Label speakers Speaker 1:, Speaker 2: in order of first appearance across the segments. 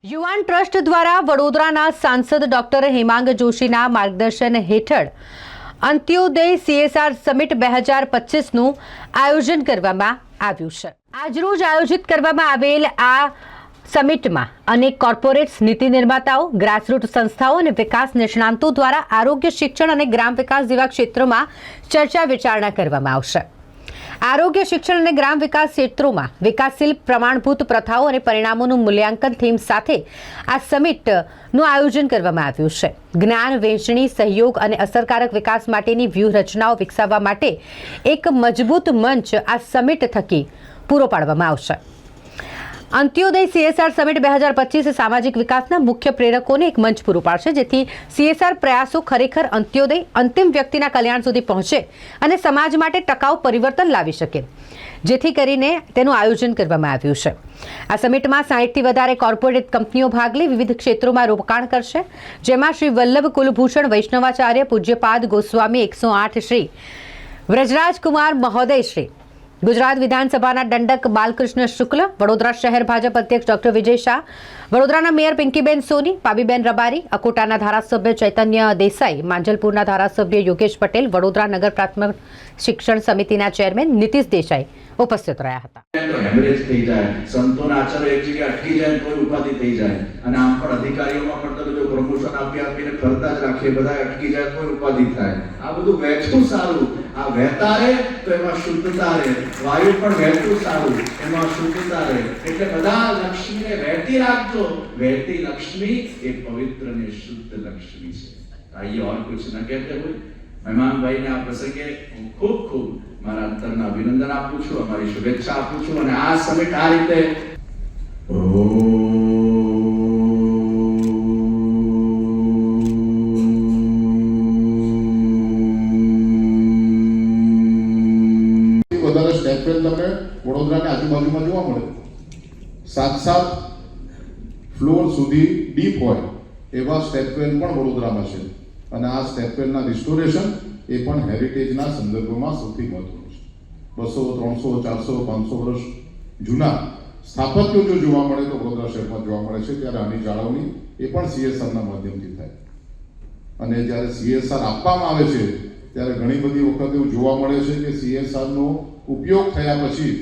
Speaker 1: યુવાન ટ્રસ્ટ દ્વારા વડોદરાના સાંસદ ડોક્ટર હેમાંગ જોશીના માર્ગદર્શન હેઠળ અંત્યોદય CSR સમિટ 2025નું આયોજન કરવામાં આવ્યું છે। આજરોજ આયોજિત કરવામાં આવેલ આ સમિટમાં અનેક કોર્પોરેટ્સ, નીતિ નિર્માતાઓ, ગ્રાસરૂટ સંસ્થાઓ અને વિકાસ નિષ્ણાંતો દ્વારા આરોગ્ય, શિક્ષણ અને ગ્રામ વિકાસ જેવા ક્ષેત્રોમાં ચર્ચા વિચારણા કરવામાં આવશે। આરોગ્ય, શિક્ષણ અને ગ્રામ વિકાસ ક્ષેત્રોમાં વિકાસશીલ પ્રમાણભૂત પ્રથાઓ અને પરિણામોનું મૂલ્યાંકન થીમ સાથે આ સમિટનું આયોજન કરવામાં આવ્યું છે। જ્ઞાન વહેંચણી, સહયોગ અને અસરકારક વિકાસ માટેની વ્યૂહરચનાઓ વિકસાવવા માટે એક મજબૂત મંચ આ સમિટ થકી પૂરો પાડવામાં આવશે। અંત્યોદય CSR સમિટ 2025 સામાજિક વિકાસના મુખ્ય પ્રેરકોને એક મંચ પૂરું પાડશે, જેથી CSR પ્રયાસો ખરેખર અંત્યોદય અંતિમ વ્યક્તિના કલ્યાણ સુધી પહોંચે અને સમાજ માટે ટકાઉ પરિવર્તન લાવી શકે, જેથી કરીને તેનું આયોજન કરવામાં આવ્યું છે। આ સમિટમાં 60થી વધારે કોર્પોરેટ કંપનીઓ ભાગ લઈ વિવિધ ક્ષેત્રોમાં રોકાણ કરશે, જેમાં શ્રી વલ્લભ કુલભૂષણ વૈષ્ણવાચાર્ય, પૂજ્યપાદ ગોસ્વામી 108 શ્રી વ્રજરાજકુમાર મહોદય શ્રી, ગુજરાત વિધાનસભાના દંડક બાલકૃષ્ણ શુક્લ, વડોદરા શહેર ભાજપ અધ્યક્ષ ડોક્ટર વિજય શાહ, વડોદરાના મેયર પિંકીબેન સોની, પાબીબેન રબારી, અકોટાના ધારાસભ્ય ચૈતન્ય દેસાઈ, માંજલપુરના ધારાસભ્ય યોગેશ પટેલ, વડોદરા નગર પ્રાથમિક શિક્ષણ સમિતિના ચેરમેન નીતિશ દેસાઈ ઉપસ્થિત રહ્યા હતા।
Speaker 2: હેમરેજ થઈ જાય, સંતોના આચાર્ય એક જગ્યાએ અટકી જાય તો ઉપાધિ થઈ જાય, અને આમ પણ અધિકારીઓમાં પણ તમે જો પ્રમોશન આપીને ફરતા જ રાખીએ, બધા અટકી જાય તો ઉપાધિ થાય। આ બધું વહેતું સારું, આ વહેતા રહે તો એમાં શુદ્ધતા રહે, વાયુ પણ વહેતું સારું, એમાં શુદ્ધતા રહે, એટલે બધા લક્ષ્મીને વહેતી રાખજો। વહેતી લક્ષ્મી એ પવિત્ર ને શુદ્ધ લક્ષ્મી છે। આइए और कुछ न कहते हुए મહેમાન ભાઈને આ પ્રસંગે હું ખૂબ ખૂબ મારા અંતરના અભિનંદન આપું છું, અમારી શુભેચ્છા આપું છું, અને આ સમિટ આ રીતે
Speaker 3: વધારે સ્ટેપ વેલ તમને વડોદરાની આજુબાજુમાં જોવા મળે, 7 ફ્લોર સુધી ડીપ હોય એવા સ્ટેપ વેલ પણ વડોદરામાં છે, અને આ સ્ટેપ વેલના રિસ્ટોરેશન એ પણ હેરિટેજના સંદર્ભમાં સૌથી મહત્વનું છે। 200, 300, 400, 500 વર્ષ જૂના સ્થાપત્યો જો જોવા મળે તો વડોદરા શહેરમાં જોવા મળે છે, ત્યારે આની જાળવણી એ પણ CSRના માધ્યમથી થાય। અને જ્યારે CSR આપવામાં આવે છે ત્યારે ઘણી બધી વખત એવું જોવા મળે છે કે CSRનો ઉપયોગ થયા પછી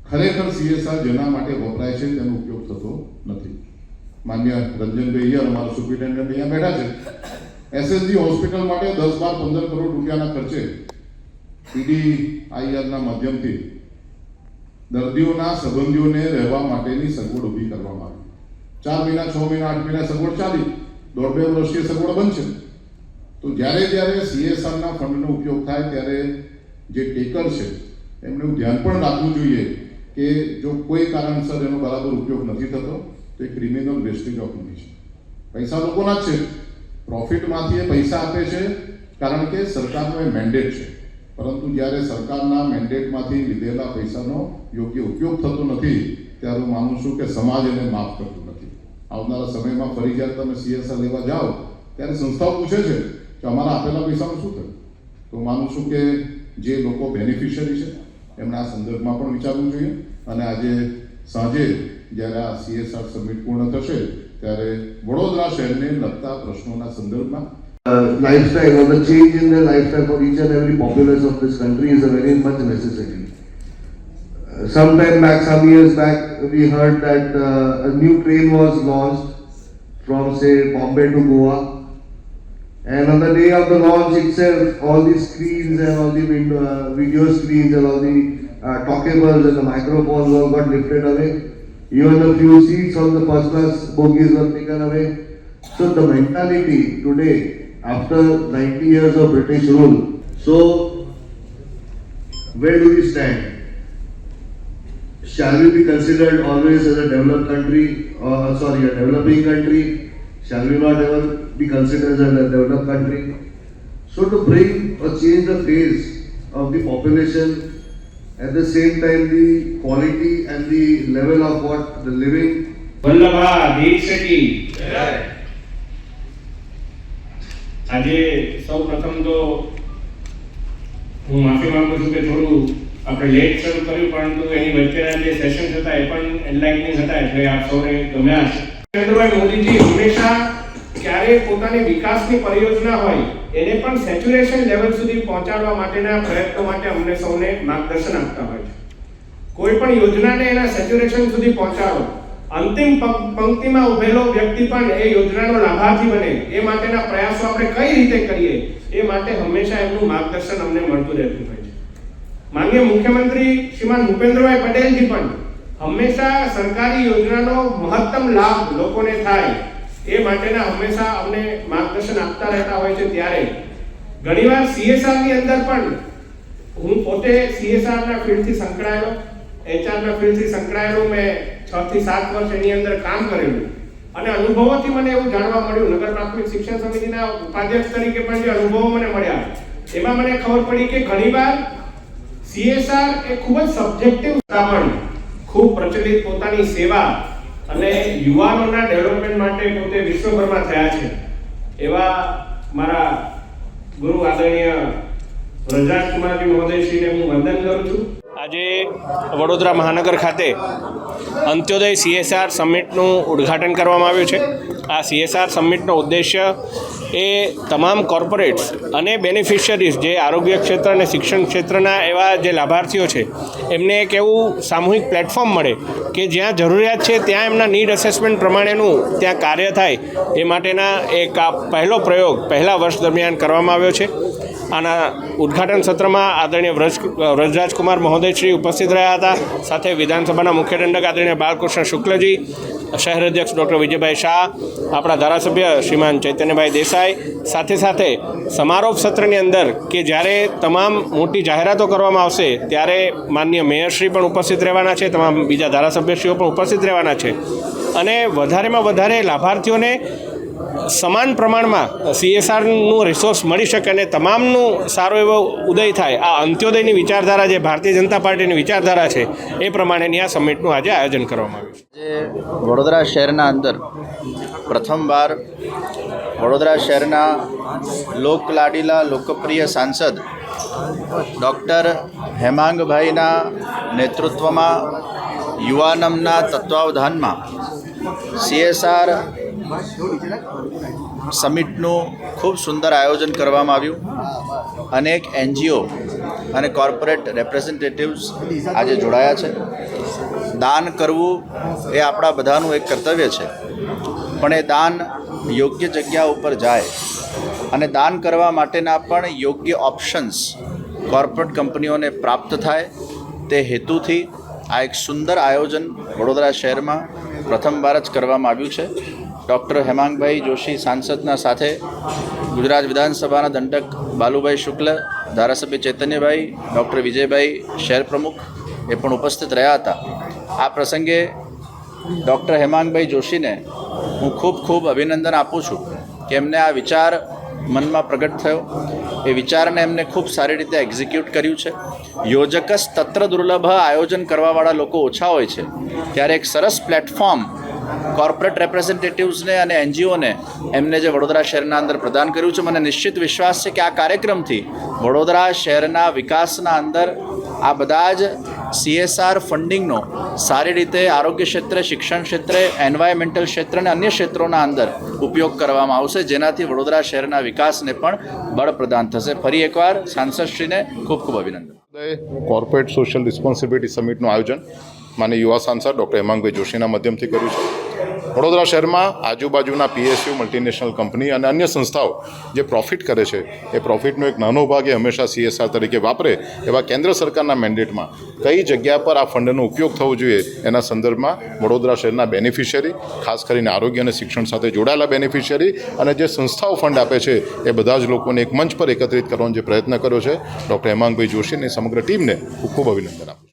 Speaker 3: ખરેખર CSR જેના માટે વપરાય છે તેનો ઉપયોગ થતો નથી। માન્ય રંજનભાઈ અહીંયા, અમારા સુપ્રિન્ટેન્ડન્ટ અહીંયા બેઠા છે, SSG હોસ્પિટલ માટે 10, 12, 15 કરોડ રૂપિયાના ખર્ચે PDIRના માધ્યમથી દર્દીઓના સંબંધીઓને રહેવા માટેની સગવડ ઊભી કરવામાં આવી। 4 મહિના, 6 મહિના, 8 મહિના સગવડ ચાલી, 1.5 વર્ષીય સગવડ બનશે। તો જ્યારે CSRના ફંડનો ઉપયોગ થાય ત્યારે જે ટેકર છે એમને એવું ધ્યાન પણ રાખવું જોઈએ કે જો કોઈ કારણસર એનો બરાબર ઉપયોગ નથી થતો તો એ ક્રિમિનલ વેસ્ટેજ ઓફ મની છે। પૈસા લોકોના જ છે, પ્રોફિટમાંથી એ પૈસા આપે છે કારણ કે સરકારનો એ મેન્ડેટ છે, પરંતુ જ્યારે સરકારના મેન્ડેટમાંથી લીધેલા પૈસાનો યોગ્ય ઉપયોગ થતો નથી ત્યારે હું માનું છું કે સમાજ એને માફ કરતું નથી। આવનારા સમયમાં ફરી જ્યારે તમે CSR લેવા જાઓ ત્યારે સંસ્થાઓ પૂછે છે કે અમારા આપેલા પૈસાનું શું થયું, તો માનું છું કે જે લોકો બેનિફિશિયરી છે એમણે આ સંદર્ભમાં પણ વિચારવું જોઈએ। અને આજે સાંજે જ્યારે આ CSR સમિટ પૂર્ણ થશે ત્યારે વડોદરા શહેરને લગતા પ્રશ્નોના સંદર્ભમાં
Speaker 4: lifestyle or the change in the lifestyle for each and every populace of this country is a very much necessity. Some years back, we heard that a new train was launched from say Bombay to Goa, and on the day of the launch itself, all the screens and all the video screens and all the talkables and the microphones all got lifted away. Even a few seats on the first class bogies were taken away. So the mentality today, after 90 years of British rule, so where do we stand? Shall we be considered always as a developed country, a developing country? Shall we not ever be considered as a developed country? So to bring or change the face of the population, at the same time the quality and the level of what the living.
Speaker 5: Vallabha દેશકી જય। આજે સૌ પ્રથમ તો હું માફી માંગુ છું કે થોડું આપણે લેટ શરૂ કર્યું, પરંતુ એની વચ્ચેના જે સેશન્સ હતા એ પણ એનલાઇટનિંગ હતા, એટલે આપ સૌને ગમ્યા છે। નરેન્દ્રભાઈ મોદીજી હંમેશા ક્યારે પોતાની વિકાસની પરિયોજના હોય એને પણ સેચ્યુરેશન લેવલ સુધી પહોંચાડવા માટેના પ્રયત્નો માટે અમને સૌને માર્ગદર્શન આપતા હોય છે. કોઈ પણ યોજનાને એના સેચ્યુરેશન સુધી પહોંચાડો, અંતિમ પંક્તિમાં ઉભેલો વ્યક્તિ પણ એ યોજનાનો લાભાર્થી બને એ માટેના પ્રયાસો આપણે કઈ રીતે કરીએ એ માટે હંમેશા એમનું માર્ગદર્શન અમને મળતું રહેતું હોય છે. માનનીય મુખ્યમંત્રી શ્રીમાન ભૂપેન્દ્રભાઈ પટેલજી પણ હંમેશા સરકારી યોજનાનો મહત્તમ લાભ લોકોને થાય એ માટેના હંમેશા અમને માર્ગદર્શન આપતા રહેતા હોય છે. ત્યારે ઘણીવાર CSR ની અંદર પણ હું પોતે CSR ના ફિલ્ડથી સંકળાયેલો, HR ના ફિલ્ડથી સંકળાયેલો, મેં 6 થી 7 વર્ષ એની અંદર કામ કરેલું અને અનુભવોથી મને એવું જાણવા મળ્યું, નગર પ્રાથમિક શિક્ષણ સમિતિના ઉપાધ્યક્ષ તરીકે પણ જે અનુભવો મને મળ્યા એમાં મને ખબર પડી કે ઘણીવાર CSR એ ખૂબ જ સબ્જેક્ટિવ પણ ખૂબ પ્રચલિત પોતાની સેવા અને યુવાનોના ડેવલપમેન્ટ માટે પોતે વિશ્વભરમાં થયા છે એવા મારા ગુરુ આદરણીય વ્રજરાજ કુમારજી મહોદયશ્રીને હું વંદન કરું છું. આજે વડોદરા મહાનગર ખાતે અંત્યોદય CSR સમિટનું ઉદ્ઘાટન કરવામાં આવ્યું છે. આ CSR સમિટનો ઉદ્દેશ્ય એ તમામ કોર્પોરેટ્સ અને બેનિફિશિયરીઝ જે આરોગ્ય ક્ષેત્ર અને શિક્ષણ ક્ષેત્રના એવા જે લાભાર્થીઓ છે એમને એક એવું સામૂહિક પ્લેટફોર્મ મળે કે જ્યાં જરૂરિયાત છે ત્યાં એમના નીડ અસેસમેન્ટ પ્રમાણેનું ત્યાં કાર્ય થાય એ માટેના એક આ પહેલો પ્રયોગ પહેલા વર્ષ દરમિયાન કરવામાં આવ્યો છે. આના ઉદ્ઘાટન સત્રમાં આદરણીય વ્રજરાજકુમાર મહોદયશ્રી ઉપસ્થિત રહ્યા હતા. સાથે વિધાનસભાના મુખ્ય દંડક આદરણીય બાલકૃષ્ણ શુક્લજી, શહેર અધ્યક્ષ ડૉક્ટર વિજયભાઈ શાહ, આપણા ધારાસભ્ય શ્રીમાન ચૈતન્યભાઈ દેસાઈ, સાથે સમારોપ સત્રની અંદર કે જ્યારે તમામ મોટી જાહેરાતો કરવામાં આવશે ત્યારે માનનીય મેયરશ્રી પણ ઉપસ્થિત રહેવાના છે, તમામ બીજા ધારાસભ્યશ્રીઓ પણ ઉપસ્થિત રહેવાના છે અને વધારેમાં વધારે લાભાર્થીઓને સમાન પ્રમાણમાં CSRનું રિસોર્સ મળી શકે અને તમામનું સારો એવો ઉદય થાય. આ અંત્યોદયની વિચારધારા જે ભારતીય જનતા પાર્ટીની વિચારધારા છે એ પ્રમાણેની આ સમિટનું આજે આયોજન કરવામાં આવ્યું છે.
Speaker 6: જે વડોદરા શહેરના અંદર પ્રથમવાર વડોદરા શહેરના લોકલાડીલા લોકપ્રિય સાંસદ ડૉક્ટર હેમાંગભાઈના નેતૃત્વમાં યુવાનમના તત્વાવધાનમાં CSR સમિટનું ખૂબ સુંદર આયોજન કરવામાં આવ્યું. અનેક NGO અને કોર્પોરેટ રેપ્રેઝેન્ટેટિવ્સ આજે જોડાયા છે. દાન કરવું એ આપણા બધાનું એક કર્તવ્ય છે, પણ એ દાન યોગ્ય જગ્યા ઉપર જાય અને દાન કરવા માટેના પણ યોગ્ય ઓપ્શન્સ કોર્પોરેટ કંપનીઓને પ્રાપ્ત થાય તે હેતુથી આ એક સુંદર આયોજન વડોદરા શહેરમાં પ્રથમવાર જ કરવામાં આવ્યું છે. ડૉક્ટર હેમાંગભાઈ જોશી સાંસદના સાથે ગુજરાત વિધાનસભાના દંડક બાલુભાઈ શુક્લ, ધારાસભ્ય ચૈતન્યભાઈ, ડૉક્ટર વિજયભાઈ શહેર પ્રમુખ એ પણ ઉપસ્થિત રહ્યા હતા. આ પ્રસંગે ડૉક્ટર હેમાંગભાઈ જોશીને હું ખૂબ અભિનંદન આપું છું કે એમને આ વિચાર મનમાં પ્રગટ થયો, એ વિચારને એમને ખૂબ સારી રીતે એક્ઝિક્યુટ કર્યું છે. યોજકસ તત્ર દુર્લભ આયોજન કરવાવાળા લોકો ઓછા હોય છે, ત્યારે એક સરસ પ્લેટફોર્મ કોર્પોરેટ રેપ્રેઝેન્ટેટિવ્સને અને NGOને એમને જે વડોદરા શહેરના અંદર પ્રદાન કર્યું છે, મને નિશ્ચિત વિશ્વાસ છે કે આ કાર્યક્રમથી વડોદરા શહેરના વિકાસના અંદર આ બધા જ CSR ફંડિંગનો સારી રીતે આરોગ્ય ક્ષેત્રે, શિક્ષણ ક્ષેત્રે, એન્વાયરમેન્ટલ ક્ષેત્ર અને અન્ય ક્ષેત્રોના અંદર ઉપયોગ કરવામાં આવશે, જેનાથી વડોદરા શહેરના વિકાસને પણ બળ પ્રદાન થશે. ફરી એકવાર સાંસદશ્રીને ખૂબ અભિનંદન.
Speaker 3: કોર્પોરેટ સોશિયલ રિસ્પોન્સિબિલિટી સમિટનું આયોજન માનનીય યુવા સાંસદ ડૉક્ટર હેમાંગભાઈ જોશીના માધ્યમથી કર્યું છે. વડોદરા શહેરમાં આજુબાજુના PSU, મલ્ટીનેશનલ કંપની અને અન્ય સંસ્થાઓ જે પ્રોફિટ કરે છે એ પ્રોફિટનો એક નાનો ભાગ એ હંમેશા CSR તરીકે વાપરે એવા કેન્દ્ર સરકારના મેન્ડેટમાં કઈ જગ્યા પર આ ફંડનો ઉપયોગ થવો જોઈએ એના સંદર્ભમાં વડોદરા શહેરના બેનિફિશિયરી, ખાસ કરીને આરોગ્ય અને શિક્ષણ સાથે જોડાયેલા બેનિફિશિયરી અને જે સંસ્થાઓ ફંડ આપે છે એ બધા જ લોકોને એક મંચ પર એકત્રિત કરવાનો જે પ્રયત્ન કર્યો છે ડૉક્ટર હેમાંગભાઈ જોશી અને સમગ્ર ટીમને ખૂબ અભિનંદન આપું.